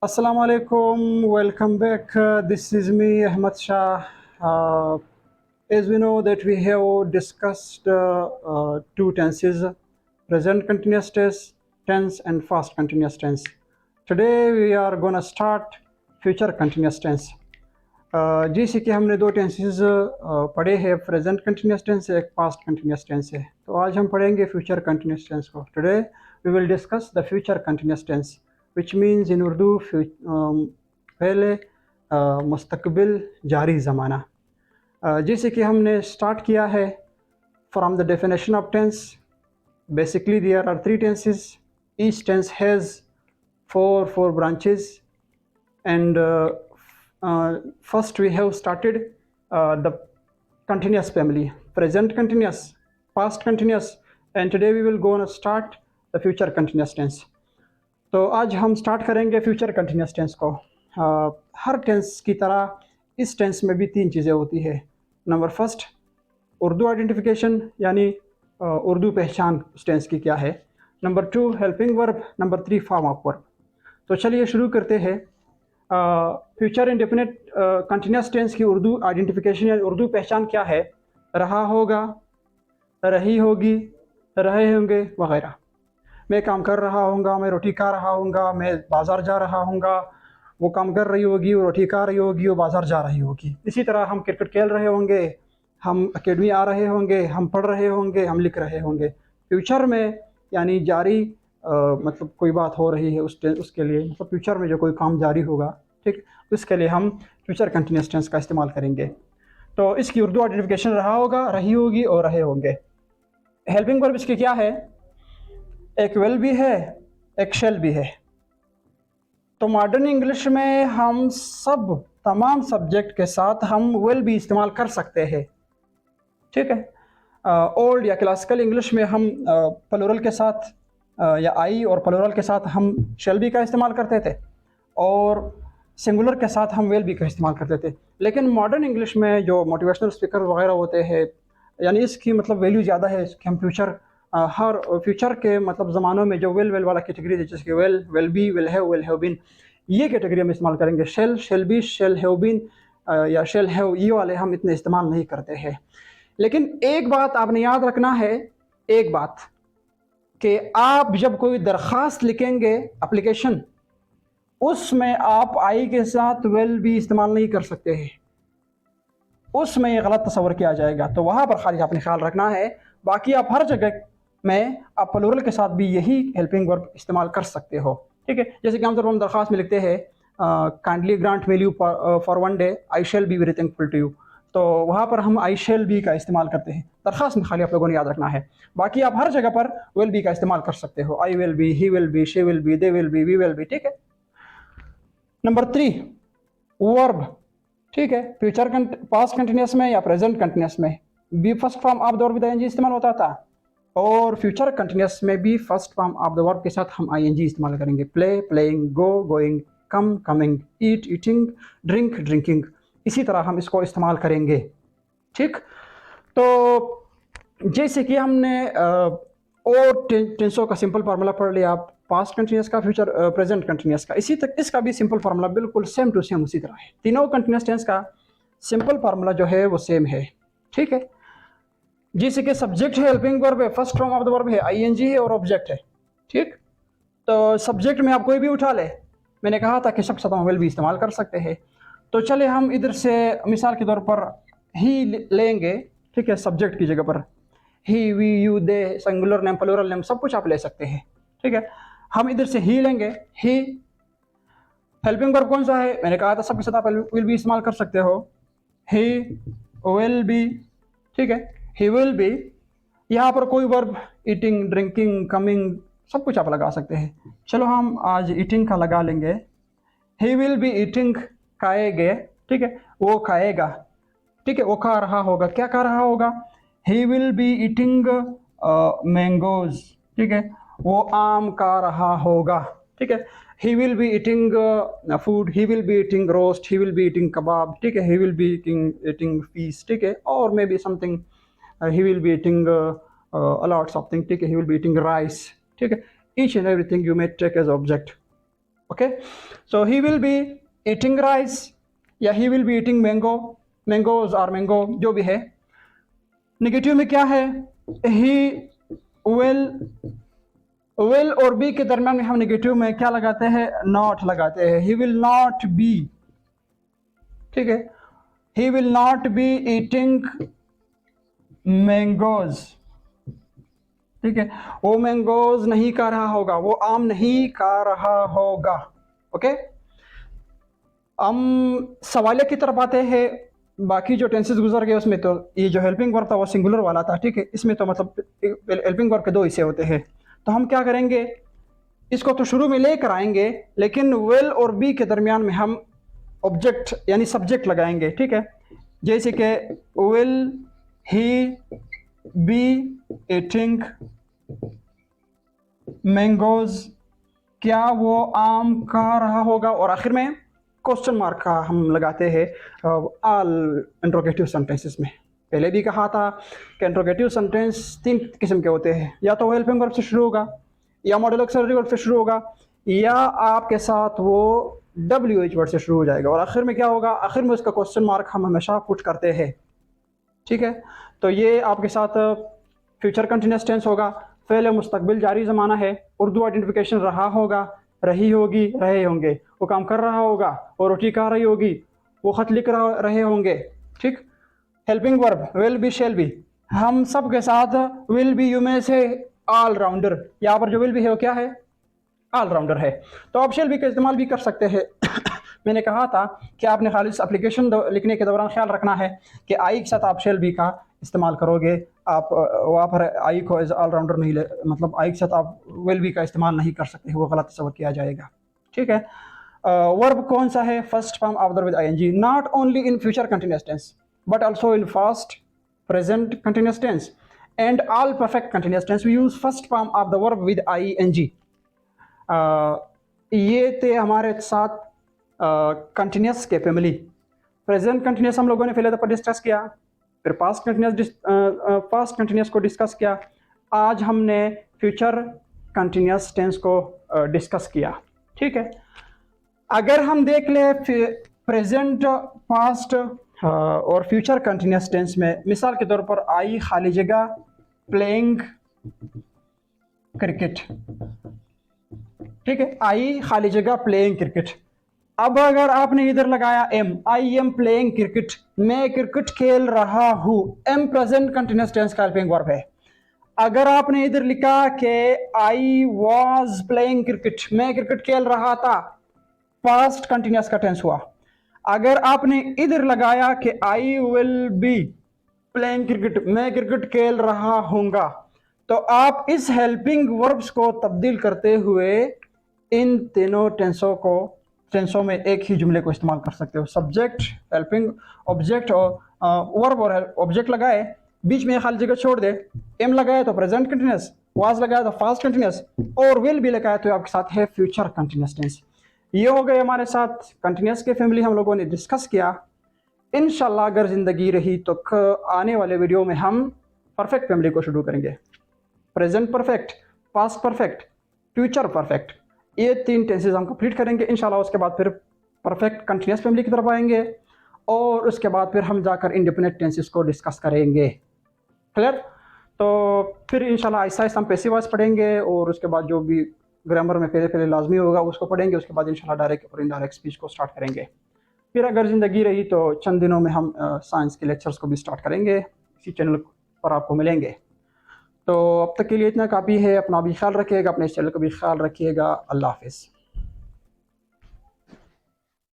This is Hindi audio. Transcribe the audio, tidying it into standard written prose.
Assalamu alaikum. Welcome back. This is me, Ahmad Shah. As we know that we have discussed two tenses, present continuous tense and past continuous tense. Today we are going to start future continuous tense. जैसे कि हमने दो टेंसेस पढ़े हैं, प्रेजेंट कंटिन्यूस टेंस है, एक पास्ट कंटिन्यूस टेंस है। तो आज हम पढ़ेंगे फ्यूचर कंटिन्यूस टेंस को। Today we will discuss the future continuous tense which means in Urdu पहले मुस्तकबिल जारी ज़माना। जैसे कि हमने स्टार्ट किया है from the definition of tense. Basically there are three tenses, each tense has four branches and first we have started the continuous family, present continuous, past continuous, and today we will go on start the future continuous tense. तो आज हम स्टार्ट करेंगे फ्यूचर कंटिन्यूस टेंस को। हर टेंस की तरह इस टेंस में भी तीन चीज़ें होती है। नंबर फर्स्ट, उर्दू आइडेंटिफिकेशन, यानी उर्दू पहचान उस टेंस की क्या है। Number two, helping verb. Number three, form of verb. तो चलिए शुरू करते हैं। फ्यूचर इंडेफिनिट कंटिन्यूस टेंस की उर्दू आइडेंटिफिकेशन या उर्दू पहचान क्या है। रहा होगा, रही होगी, रहे होंगे वगैरह। मैं काम कर रहा हूँगा, मैं रोटी खा रहा हूँगा, मैं बाज़ार जा रहा हूँगा, वो काम कर रही होगी, वो रोटी खा रही होगी, वो बाज़ार जा रही होगी। इसी तरह हम क्रिकेट खेल रहे होंगे, हम अकेडमी आ रहे होंगे, हम पढ़ रहे होंगे, हम लिख रहे होंगे। फ्यूचर में यानी जारी मतलब कोई बात हो रही है उसके लिए, मतलब फ्यूचर में जो कोई काम जारी होगा, ठीक, उसके लिए हम फ्यूचर कंटिन्यूस टेंस का इस्तेमाल करेंगे। तो इसकी उर्दू आइडेंटिफिकेशन रहा होगा, रही होगी और रहे होंगे। हेल्पिंग वर्ब इसकी क्या है, एक विल भी है, एक शेल भी है। तो मॉडर्न इंग्लिश में हम सब तमाम सब्जेक्ट के साथ हम विल भी इस्तेमाल कर सकते हैं, ठीक है। ओल्ड या क्लासिकल इंग्लिश में हम प्लूरल के साथ या आई और प्लूरल के साथ हम शेल भी का इस्तेमाल करते थे और सिंगुलर के साथ हम विल भी का इस्तेमाल करते थे। लेकिन मॉडर्न इंग्लिश में जो मोटिवेशनल स्पीकर वगैरह होते हैं, यानी इसकी मतलब वैल्यू ज़्यादा है कि हम हर फ्यूचर के मतलब ज़मानों में जो विल वाला कैटेगरी है, जैसे will be, will have been, ये कैटेगरी हम इस्तेमाल करेंगे। Shall be, shall have been या शेल हैव, ये वाले हम इतने इस्तेमाल नहीं करते हैं। लेकिन एक बात आपने याद रखना है, एक बात कि आप जब कोई दरख्वास्त लिखेंगे एप्लीकेशन, उसमें आप आई के साथ विल भी इस्तेमाल नहीं कर सकते हैं, उसमें ये गलत तस्वर किया जाएगा। तो वहाँ पर खाली आपने ख्याल रखना है। बाकी आप हर जगह में आप प्लूरल के साथ भी यही हेल्पिंग वर्ब इस्तेमाल कर सकते हो, ठीक है। जैसे कि आमतौर पर हम दरख्वास्त में लिखते हैं kindly grant me leave for one day, I shall be very thankful to you. तो वहाँ पर हम आई शेल बी का इस्तेमाल करते हैं। दरख्वास्त में खाली आप लोगों ने याद रखना है। बाकी आप हर जगह पर विल बी का इस्तेमाल कर सकते हो। I will be, he will be, she will be, they will be, we will be, ठीक है। नंबर थ्री, वर्ब, ठीक है। फ्यूचर पास्ट कंटिन्यूस में या प्रेजेंट कंटिन्यूस में बी first form of the verb with ING इस्तेमाल होता था, और फ्यूचर कंटिन्यूस में भी first form of the verb के साथ हम आईएनजी इस्तेमाल करेंगे। Play, playing, go, going, come, coming, eat, eating, drink, drinking. इसी तरह हम इसको इस्तेमाल करेंगे, ठीक। तो जैसे कि हमने और टेंसों का सिंपल फार्मूला पढ़ लिया, पास्ट कंटिन्यूस का, फ्यूचर प्रेजेंट कंटिन्यूस का, इसी तक इसका भी सिंपल फार्मूला बिल्कुल सेम टू सेम उसी तरह है। तीनों कंटिन्यूस टेंस का सिंपल फार्मूला जो है वो सेम है, ठीक है। जैसे कि सब्जेक्ट है, हेल्पिंग वर्ब है, first form of the verb है, आईएनजी है और ऑब्जेक्ट है, ठीक। तो सब्जेक्ट में आप कोई भी उठा ले, मैंने कहा था कि शख्स साथ विल भी इस्तेमाल कर सकते हैं। तो चले हम इधर से मिसाल के तौर पर ही लेंगे, ठीक है, सब्जेक्ट की जगह पर he, we, you, they, singular name, plural name, सब कुछ आप ले सकते हैं, ठीक है। हम इधर से ही लेंगे, ही। हेल्पिंग वर्ब कौन सा है, मैंने कहा था सबके साथ आप विल भी इस्तेमाल कर सकते हो। ही विल बी, ठीक है, ही विल बी। यहाँ पर कोई वर्ब, ईटिंग, ड्रिंकिंग, कमिंग, सब कुछ आप लगा सकते हैं। चलो हम आज ईटिंग का लगा लेंगे। ही विल बी ईटिंग, खाएंगे, ठीक है, वो खाएगा, ठीक है, वो खा रहा होगा, क्या खा रहा होगा, he will be eating mangoes, ठीक है, वो आम खा रहा होगा, ठीक है। He will be eating food, he will be eating roast, he will be eating kebab, ठीक है, he will be eating fish, ठीक है, और maybe something, he will be eating a lot something, ठीक है, he will be eating rice, ठीक है। Each and everything you may take as object. Okay, so he will be eating rice या he will be eating mango, mangoes और मैंगो जो भी है। नेगेटिव में क्या है, ही विल, विल और बी के दरमियान में हम नेगेटिव में क्या लगाते हैं, नॉट लगाते हैं। ही विल नॉट बी, ठीक है, he will not be eating mangoes, ठीक है, वो मैंगोज नहीं खा रहा होगा, वो आम नहीं खा रहा होगा। ओके, हम सवालिया की तरफ आते हैं। बाकी जो टेंसेस गुजर गए उसमें तो ये जो हेल्पिंग वर्ब था वो सिंगुलर वाला था, ठीक है, इसमें तो मतलब हेल्पिंग वर्ब के दो हिस्से होते हैं। तो हम क्या करेंगे, इसको तो शुरू में लेकर आएंगे, लेकिन विल और बी के दरमियान में हम ऑब्जेक्ट यानी सब्जेक्ट लगाएंगे, ठीक है। जैसे कि will he B eating mangoes, क्या वो आम खा रहा होगा, और आखिर में क्वेश्चन मार्क का हम लगाते हैं ऑल इंट्रोगेटिव सेंटेंसेस में। पहले भी कहा था कि इंट्रोगेटिव सेंटेंस तीन किस्म के होते हैं, या तो हेल्पिंग वर्ब से शुरू होगा, या मॉडल ऑक्सिलरी वर्ब से शुरू होगा, या आपके साथ वो WH वर्ड से शुरू हो जाएगा, और आखिर में क्या होगा, आखिर में उसका क्वेश्चन मार्क हम हमेशा पुट करते हैं, ठीक है। तो ये आपके साथ फ्यूचर कंटिन्यूस टेंस होगा, फ़ेल मुस्तकबिल जारी ज़माना है, उर्दू आइडेंटिफिकेशन रहा होगा, रही होगी, रहे होंगे, वो काम कर रहा होगा, वो रोटी खा रही होगी, वो ख़त लिख रहे होंगे, ठीक। Helping verb will be, shall be, हम सब के साथ विल बी यू में से ऑल राउंडर, यहाँ पर जो विल बी है वो क्या है, ऑल राउंडर है। तो आप शेल बी का इस्तेमाल भी कर सकते हैं। मैंने कहा था कि आपने खाली एप्लीकेशन लिखने के दौरान ख्याल रखना है कि आई के साथ आप शेल बी का इस्तेमाल करोगे, आप वहाँ पर आई को एज ऑलराउंडर नहीं ले, मतलब आई के साथ आप विल बी का इस्तेमाल नहीं कर सकते, वो गलत तस्वर किया जाएगा, ठीक है। वर्ब कौन सा है, first form of the with ING, not only in future continuous tense but also in past, present continuous tense and all perfect continuous tense we use first form of the verb with ING. ये थे हमारे साथ कंटिन्यूअस के फैमिली। प्रेजेंट कंटिन्यूअस हम लोगों ने पहले दफ़ा डिस्कस किया, फिर पास्ट कंटिन्यूअस को डिस्कस किया, आज हमने फ्यूचर कंटिन्यूअस टेंस को डिस्कस किया, ठीक है। अगर हम देख ले प्रेजेंट, पास्ट और फ्यूचर कंटिन्यूअस टेंस में, मिसाल के तौर पर आई खाली जगह प्लेइंग क्रिकेट, ठीक है, आई खाली जगह प्लेइंग क्रिकेट। अब अगर आपने इधर लगाया am, I am playing cricket, मैं क्रिकेट खेल रहा हूं, एम प्रेजेंट कंटिन्यूअस टेंस का हेल्पिंग वर्ब है। अगर आपने इधर लिखा कि आई वाज प्लेइंग क्रिकेट, मैं क्रिकेट खेल रहा था, पास्ट कंटिन्यूअस का टेंस हुआ। अगर आपने इधर लगाया कि आई विल बी प्लेइंग क्रिकेट, मैं क्रिकेट खेल रहा हूंगा, तो आप इस हेल्पिंग वर्ब्स को तब्दील करते हुए इन तीनों टेंसों में एक ही जुमले को इस्तेमाल कर सकते हो। सब्जेक्ट, हेल्पिंग ऑब्जेक्ट और वर्ब और ऑब्जेक्ट लगाए, बीच में खाली जगह छोड़ दे, एम लगाया तो प्रेजेंट कंटिन्यूअस, वाज लगाया तो पास्ट कंटिन्यूअस, और विल भी लगाया तो आपके साथ है फ्यूचर कंटिन्यूअस टेंस। ये हो गए हमारे साथ कंटिन्यूअस के फैमिली हम लोगों ने डिस्कस किया। इंशाल्लाह अगर ज़िंदगी रही तो आने वाले वीडियो में हम परफेक्ट फैमिली को शुरू करेंगे। Present perfect, past perfect, future perfect, ये तीन टेंसेज हम कंप्लीट करेंगे इंशाल्लाह। उसके बाद फिर परफेक्ट कंटिन्यूअस फैमिली की तरफ आएंगे, और उसके बाद फिर हम जाकर इंडिपेंडेंट टेंसेस को डिस्कस करेंगे। क्लियर? तो फिर इंशाल्लाह आहिस्ता आहिस्ता हम पैसिव वॉइस पढ़ेंगे, और उसके बाद जो भी ग्रामर में पहले लाजमी होगा उसको पढ़ेंगे। उसके बाद इंशाल्लाह डायरेक्ट और इनडायरेक्ट स्पीच को स्टार्ट करेंगे। फिर अगर ज़िंदगी रही तो चंद दिनों में हम साइंस के लेक्चर्स को भी स्टार्ट करेंगे, इसी चैनल पर आपको मिलेंगे। तो अब तक के लिए इतना काफ़ी है। अपना भी ख्याल रखिएगा, अपने इस चैनल का भी ख्याल रखिएगा। अल्लाह हाफिज़।